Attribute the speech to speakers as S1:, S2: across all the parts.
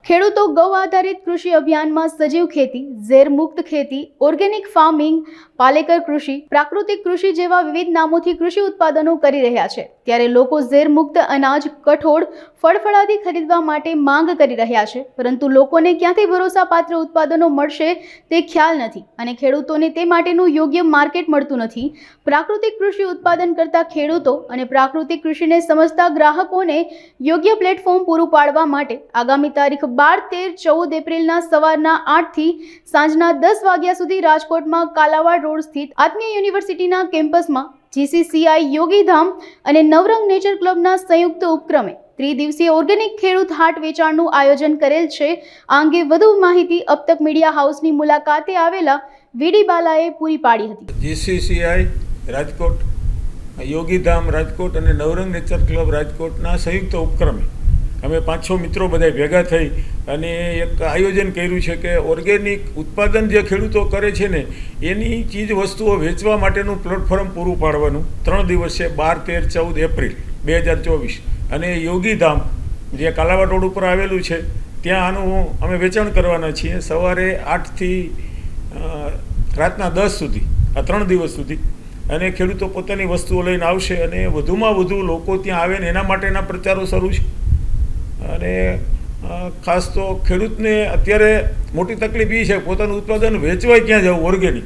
S1: ખેડૂતો ગૌ આધારિત કૃષિ અભિયાનમાં સજીવ ખેતી, ઝેરમુક્ત ખેતી, ઓર્ગેનિક ફાર્મિંગ, પાલેકર કૃષિ, પ્રાકૃતિક કૃષિ જેવા વિવિધ નામોથી કૃષિ ઉત્પાદનો કરી રહ્યા છે, ત્યારે લોકો ઝેરમુક્ત અનાજ, કઠોળ, ફળફળાદી ખરીદવા માટે માંગ કરી રહ્યા છે, પરંતુ લોકોને ક્યાંથી ભરોસાપાત્ર ઉત્પાદનો મળશે તે ખ્યાલ નથી અને ખેડૂતોને તે માટેનું યોગ્ય માર્કેટ મળતું નથી। પ્રાકૃતિક કૃષિ ઉત્પાદન કરતા ખેડૂતો અને પ્રાકૃતિક કૃષિને સમજતા ગ્રાહકોને યોગ્ય પ્લેટફોર્મ પૂરું પાડવા માટે આગામી તારીખ 12, 13, 14 એપ્રિલના સવારના 8 થી સાંજના 10 વાગ્યા સુધી રાજકોટમાં કાલાવાડ રોડ સ્થિત આત્મીય યુનિવર્સિટીના કેમ્પસમાં GCCI યોગીધામ અને નવરંગ નેચર ક્લબના સંયુક્ત ઉપક્રમે ત્રિદિવસીય ઓર્ગેનિક ખેડૂત હાટ વેચાણનું આયોજન કરેલ છે। આ અંગે વધુ માહિતી અબ તક મીડિયા હાઉસની મુલાકાતે આવેલા વીડી બાલાએ પૂરી પાડી હતી।
S2: GCCI રાજકોટ, યોગીધામ રાજકોટ અને નવરંગ નેચર ક્લબ રાજકોટના સંયુક્ત ઉપક્રમે અમે 5-6 મિત્રો બધા ભેગા થઈ અને એક આયોજન કર્યું છે કે ઓર્ગેનિક ઉત્પાદન જે ખેડૂતો કરે છે ને એની ચીજ વસ્તુઓ વેચવા માટેનું પ્લેટફોર્મ પૂરું પાડવાનું 3 દિવસ છે, 12, 13, 14 એપ્રિલ 2024 અને યોગીધામ જે કાલાવાડ રોડ ઉપર આવેલું છે ત્યાં આનું અમે વેચાણ કરવાના છીએ સવારે 8 થી રાતના 10 સુધી, આ 3 દિવસ સુધી। અને ખેડૂતો પોતાની વસ્તુઓ લઈને આવશે અને વધુમાં વધુ લોકો ત્યાં આવે ને એના માટેના પ્રચારો શરૂ છે। અને ખાસ તો ખેડૂતને અત્યારે મોટી તકલીફ એ છે પોતાનું ઉત્પાદન વેચવાય ક્યાં જવું, ઓર્ગેનિક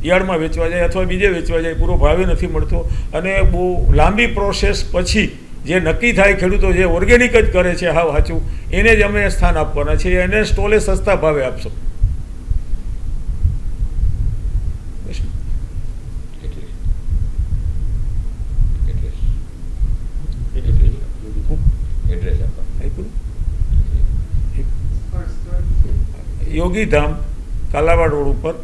S2: યાર્ડમાં વેચવા જાય અથવા બીજે વેચવા જાય, પૂરો ભાવે નથી મળતો અને બહુ લાંબી પ્રોસેસ પછી જે નક્કી થાય ખેડૂતો જે ઓર્ગેનિક જ કરે છે હાવ સાચું એને જ અમે સ્થાન આપવાના છે, એને સ્ટોલે સસ્તા ભાવે આપશો। યોગીધામ કાલાવાડ રોડ ઉપર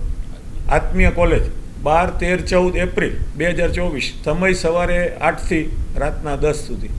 S2: આત્મીય કોલેજ 12, 13, 14 એપ્રિલ 2024 સમય સવારે 8 થી રાતના 10 સુધી।